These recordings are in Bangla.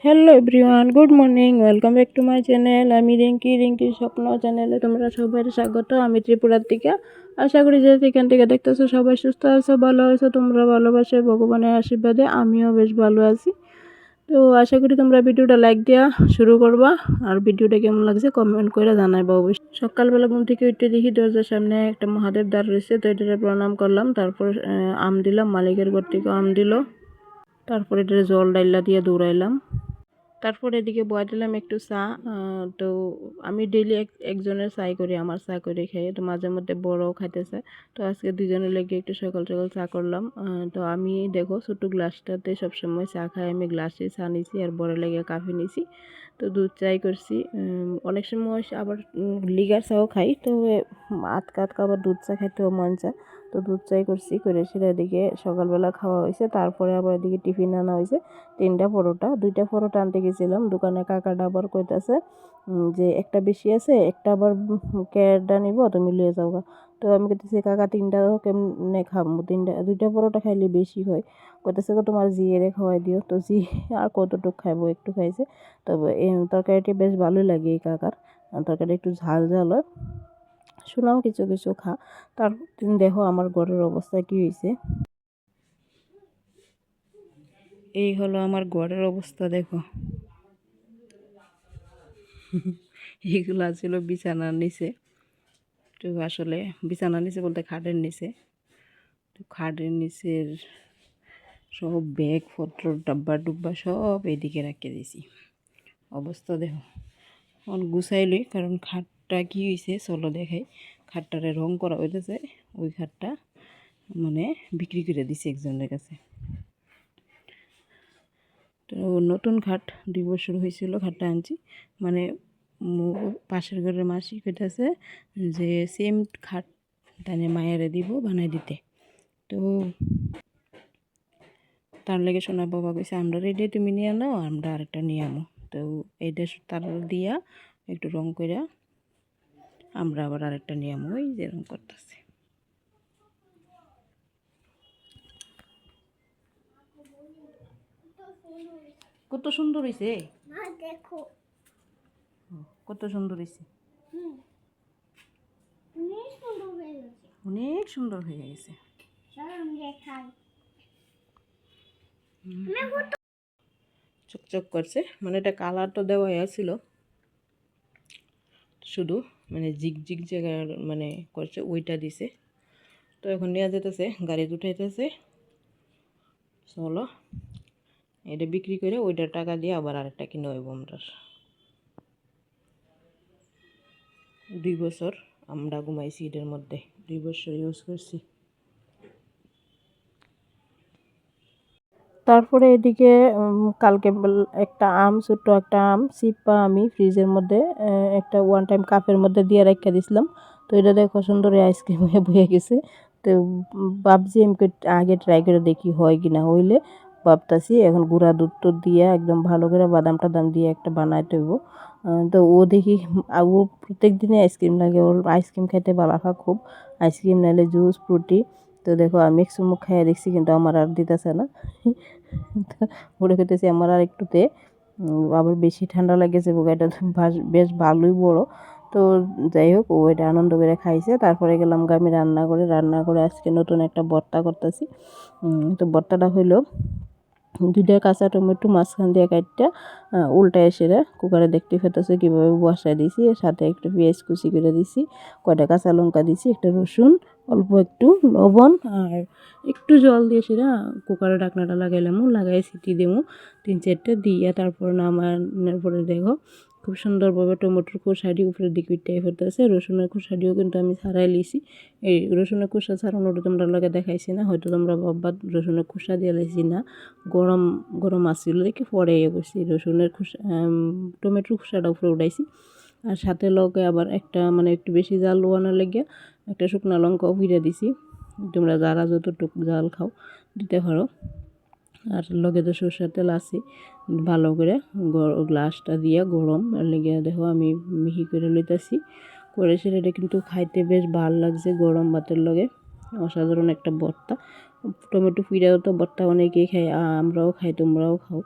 Hello everyone, good morning, welcome back to my channel. আমি রিঙ্কির স্বপ্ন চ্যানেলে তোমরা সবাই স্বাগত। আমি ত্রিপুরার থেকে। আশা করি যে যেখান থেকে দেখতেছো সবাই সুস্থ আছো, ভালো আছো। তোমরা ভালোবাসে ভগবানের আশীর্বাদে আমিও বেশ ভালো আছি। তো আশা করি তোমরা ভিডিওটা লাইক দেওয়া শুরু করবা, আর ভিডিওটা কেমন লাগছে কমেন্ট করে জানাইবা অবশ্যই। সকালবেলা ঘুম থেকে উঠে দেখি দরজার সামনে একটা মহাদেব দ্বার রয়েছে, তো এটাকে প্রণাম করলাম। তারপর আম দিলাম, মালিকের ঘর থেকে আম দিল। তারপর এটাকে জল ডাইলা দিয়ে দৌড়াইলাম। তারপর এদিকে বয়া দিলাম একটু চা। তো আমি ডেইলি একজনের চাই করি, আমার চা করে খাই। তো মাঝে মধ্যে বড়ও খাইতেছে, তো আজকে দুজনের লেগে একটু সকাল সকাল চা করলাম। তো আমি দেখো ছোটো গ্লাসটাতে সবসময় চা খাই, আমি গ্লাসে চা নিছি আর বড় লেগে কাফি নিছি। তো দুধ চাই করছি। অনেক সময় আবার লিগার চাও খাই, তো আটকা আটকা আবার দুধ চা খাইতেও মন চায়। তো দুধ চাই করছি, করে সেটা এদিকে সকালবেলা খাওয়া হয়েছে। তারপরে আবার এদিকে টিফিন আনা হয়েছে, 3টা পরোটা। 2টা পরোটা আনতে গেছিলাম দোকানে, কাকাটা আবার কইতাছে যে একটা বেশি আছে, একটা আবার ক্যারেটটা নিব, তুমি লিয়ে যাও গা। তো আমি কইতেছি কাকা 3টা কেমনে খাবো, 2টা পরোটা খাইলে বেশি হয়। কইতেছে তোমার জিয়েরে খাওয়াই দিও। তো জি আর কতটুকু খাইবো, একটু খাইছে। তবে এই তরকারিটি বেশ ভালোই লাগে এই কাকার, তরকারিটা একটু ঝাল ঝাল হয়। শোনাও কিছু কিছু খা। তারপর দিন দেখো আমার ঘরের অবস্থা কি হয়েছে। এই হলো আমার ঘরের অবস্থা, দেখো। এইগুলা ছিল বিছানার নিচে। তো আসলে বিছানার নিচে বলতে খাটের নিচে। তো খাটের নিচের সব ব্যাগ পত্র ডাব্বা ডুব্বা সব এদিকে রাখে দিয়েছি। অবস্থা দেখো, অন গুছাইলই, কারণ খাটটা কি হয়েছে চলো দেখাই। খাটটারে রং করা হইতেছে, ওই খাটটা মানে বিক্রি করে দিছে একজনের কাছে। তো নতুন খাট 2 বছর হয়েছিল খাটটা আনছি, মানে পাশের ঘরের মাসি কইতাছে যে সেম খাট তানে মায়েরে দিব বানাই দিতে। তো তার লেগে সোনার বাবা কইছে আমরা রেডি, তুমি নিয়ে নাও, আমরা আরেকটা নিয়ে আমো। তো এইটা তার দিয়া একটু রং করে আমরা আবার আরেকটা নিয়ে আমো, ওই যে রং করতেছে। কত সুন্দর হয়েছে, দেখো কত সুন্দর হয়েছে, অনেক সুন্দর হয়ে গেছে। চকচক করছে, মানে এটা কালার তো দেওয়া ছিল, শুধু মানে জিগ জায়গায় মানে করছে ওইটা দিছে। তো এখন নিয়ে যেতেছে, গাড়িতে উঠাইতেছে। চলো এটা বিক্রি করে ওইটার টাকা দিয়ে আবার আরেকটা কিনে হইব। আমরা 2 বছর আমরা ঘুমাইছি এটার মধ্যে, 2 বছর ইউজ করছি। তারপরে এদিকে কালকে একটা আম, ছোট্ট একটা আম চিপা আমি ফ্রিজের মধ্যে একটা ওয়ান টাইম কাপের মধ্যে দিয়ে রেখে দিছিলাম। তো এটা দেখো সুন্দর আইসক্রিম হয়ে বয়ে গেছে। তো ভাবছি আমি আগে ট্রাই করে দেখি হয় কি না, হইলে ভাবতাছি এখন গুঁড়া দুধ টুধ দিয়ে একদম ভালো করে বাদাম টাদাম দিয়ে একটা বানাইতে হইব। তো ও দেখি ও প্রত্যেক দিনে আইসক্রিম লাগে, ওর আইসক্রিম খাইতে ভালো লাগে খুব। আইসক্রিম নাহলে জুস ফ্রুটি। তো দেখো আমি এক চুমুক খাইয়ে দেখছি, কিন্তু আমার আর দিতেছে না। ওটা খেতেছি আমার আর একটুতে আবার বেশি ঠান্ডা লাগেছে, বোগাটা বেশ ভালোই বড়। তো যাই হোক, ও এটা আনন্দ করে খাইছে। তারপরে গেলাম আমি রান্না করে আজকে নতুন একটা ভর্তা করতেছি। তো ভর্তাটা হইলো 2টা কাঁচা টমেটো মাঝখান দিয়ে কাটটা উল্টায় সেরে কুকারে দেখতে ফেটেছে কীভাবে বসায় দিছি। সাথে একটু পেঁয়াজ কুচি করে দিছি, কয়টা কাঁচা লঙ্কা দিছি, একটা রসুন, অল্প একটু লবণ আর একটু জল দিয়ে সেটা কুকারের ঢাকনাটা লাগাইলাম, লাগাই সিটি দেবো 3-4টা দিয়ে। তারপর নামানোর পরে দেখো খুব সুন্দরভাবে টমেটোর খোসাটি উপরের দিকে উঠে ফেলতেছে। রসুনের খোসাটিও কিন্তু আমি ছাড়াই লিছি। এই রসুনের খোসা ছাড়ানোটা তোমরা লগে দেখাইছি না, হয়তো তোমরা ভাববা রসুনের খোসা দিয়ে লাইছি না, গরম গরম আসছিল রেখে পরে করছি রসুনের খোসা, টমেটোর খোসাটা উপরে উঠাইছি। আর সাথে লগে আবার একটা মানে একটু বেশি জাল লোয়ানোর লেগে একটা শুকনো লঙ্কাও ভিড়ে দিছি। তোমরা যারা যতটুকু জাল খাও দিতে পারো। আর লগে তো সরষের তেল আছে, ভালো করে গ্লাসটা দিয়ে গরম লেগে দেখো আমি মিহি করে লইতেছি। করে সেটা কিন্তু খাইতে বেশ ভালো লাগছে গরম ভাতের লগে, অসাধারণ একটা ভর্তা। টমেটো পিঁড়াও তো ভর্তা অনেকেই খাই, আমরাও খাই, তোমরাও খাও।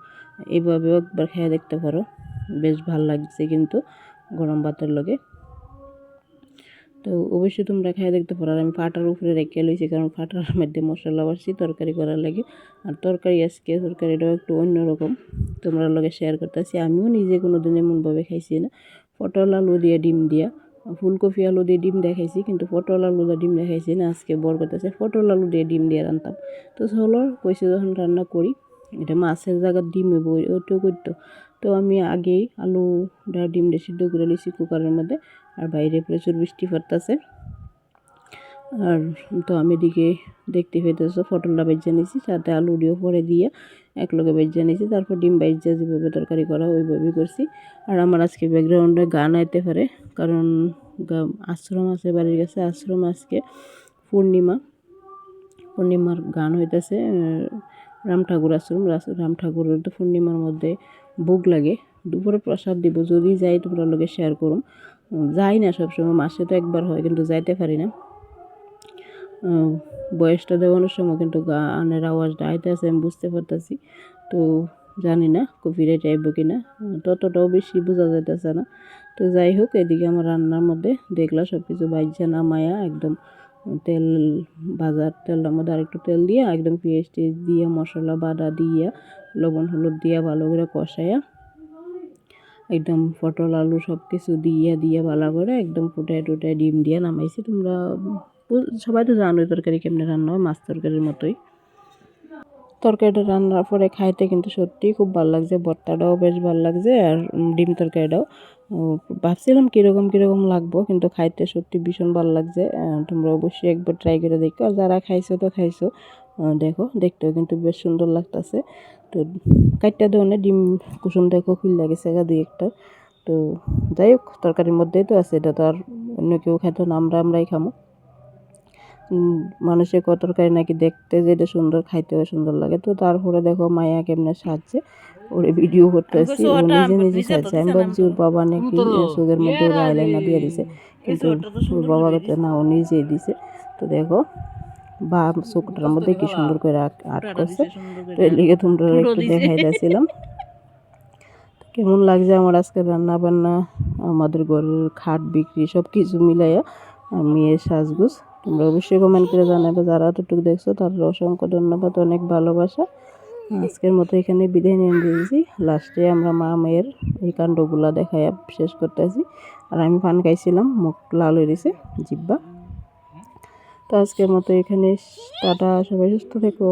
এইভাবেও একবার খেয়ে দেখতে পারো, বেশ ভাল লাগছে কিন্তু গরম ভাতের লগে। তো অবশ্যই তোমরা খেয়ে দেখতে পারো। আর আমি ফাটার উপরে রেখে লইছি, কারণ ফাটার মধ্যে মশলা বাড়ছি তরকারি করার লাগে। আর তরকারিটাও একটু অন্যরকম, তোমরা লগে শেয়ার করতেছি। আমিও নিজে কোনো দিন এমনভাবে খাইছি না। পটল আলু দিয়ে ডিম দিয়া, ফুলকপি আলু দিয়ে ডিম দিয়ে খাইছি, কিন্তু পটল আলু দিয়ে ডিম দিয়ে খাইছি না। আজকে বর করতেছে পটল আলু দিয়ে ডিম দিয়ে রান্তাম। তো চলো কইছে যখন রান্না করি, এটা মাছের জায়গার ডিম হইব ওইটাও করতো। তো আমি আগেই আলুটা ডিম দিয়ে সিদ্ধ করে নিয়েছি কুকারের মধ্যে। আর বাইরে প্রচুর বৃষ্টি পড়তেছে। আর তো আমি এদিকে দেখতে পেতেছো পটলটা ভেজে নিয়েছি, সাথে আলুটিও পরে দিয়ে একলগে ভেজে নিয়েছি। তারপর ডিম ভেজে যেভাবে তরকারি করা ওইভাবেই করছি। আর আমার আজকে ব্যাকগ্রাউন্ডে গান আইতে পারে, কারণ আশ্রম আছে বাড়ির কাছে। আশ্রম আজকে পূর্ণিমার গান হইতেছে। রাম ঠাকুর আশ্রম, রাম ঠাকুরের তো পূর্ণিমার মধ্যে ভোগ লাগে। দুপুরে প্রসাদ দিব, যদি যাই তোমরা লোকে শেয়ার করুম। যাই না সবসময়, মাসে তো একবার হয়, কিন্তু যাইতে পারি না। বয়সটা দেওয়ানোর সময় কিন্তু গানের আওয়াজটা আইতে আছে, আমি বুঝতে পারতেছি। তো জানি না কপিরাইট আইব কি না, ততটাও বেশি বোঝা যাইতেছে না। তো যাই হোক, এদিকে আমার রান্নার মধ্যে দেখলাম সব কিছু ভাজা নামায়া একদম তেল তেলটার মধ্যে আরেকটু তেল দিয়ে একদম পেঁয়াজ টেস্ট দিয়ে মশলা বাটা দিয়ে লবণ হলুদ দিয়ে ভালো করে কষায়া একদম পটল আলু সব কিছু দিয়ে ভালো করে একদম ফুটায় ডিম দিয়ে নামাইছি। তোমরা সবাই তো জানো তরকারি কেমনে রান্না হয়, মাছ তরকারির মতোই। তরকারিটা রান্নার পরে খাইতে কিন্তু সত্যিই খুব ভালো লাগছে। ভর্তাটাও বেশ ভালো লাগছে, আর ডিম তরকারিটাও ভাবছিলাম কীরকম লাগবো, কিন্তু খাইতে সত্যি ভীষণ ভালো লাগছে। তোমরা অবশ্যই একবার ট্রাই করে দেখো। আর যারা খাইছো দেখো, দেখতেও কিন্তু বেশ সুন্দর লাগতেছে। তো কাইটটা ধরনের ডিম কুসুম দেখো খুলে গেছে দুই একটা। তো যাই হোক, তরকারির মধ্যেই তো আছে, এটা তো আর অন্য কেউ খাইতো না, আমরাই খামো। মানুষের তরকারি নাকি দেখতে যেটা সুন্দর, খাইতেও সুন্দর লাগে। তো তারপরে দেখো মায়া কেমনে সাজছে, ওরে ভিডিও করতেছি, ও নিজে সাজছে। আমি ভাবছি ওর বাবা নাকি চোখের মধ্যে ওর আইলাইনার দিয়ে দিছে, কিন্তু ওর বাবা কথা না, ও নিজেই দিছে। তো দেখো বা চোখটার মধ্যে কি সুন্দর করে আর্ট করছে। তো এর লিগে তোমরা একটু দেখাই দিয়েছিলাম কেমন লাগছে আমার আজকে রান্না বান্না, আমাদের ঘরের খাট বিক্রি সব কিছু মিলাইয়া মেয়ের সাজগুজ। তোমরা অবশ্যই কমেন্ট করে জানাবে, যারা এতটুকু দেখছো তাদের অসংখ্য ধন্যবাদ, অনেক ভালোবাসা। আজকের মতো এখানে বিদায় নিয়ে দিয়েছি। লাস্টে আমরা মা মেয়ের এই কাণ্ডগুলা দেখায় শেষ করতেছি। আর আমি পান খাইছিলাম, মুখ লাল হয়ে দিছে জিব্বা। তো আজকের মতো এখানে টাটা, সবাই সুস্থ থেকো।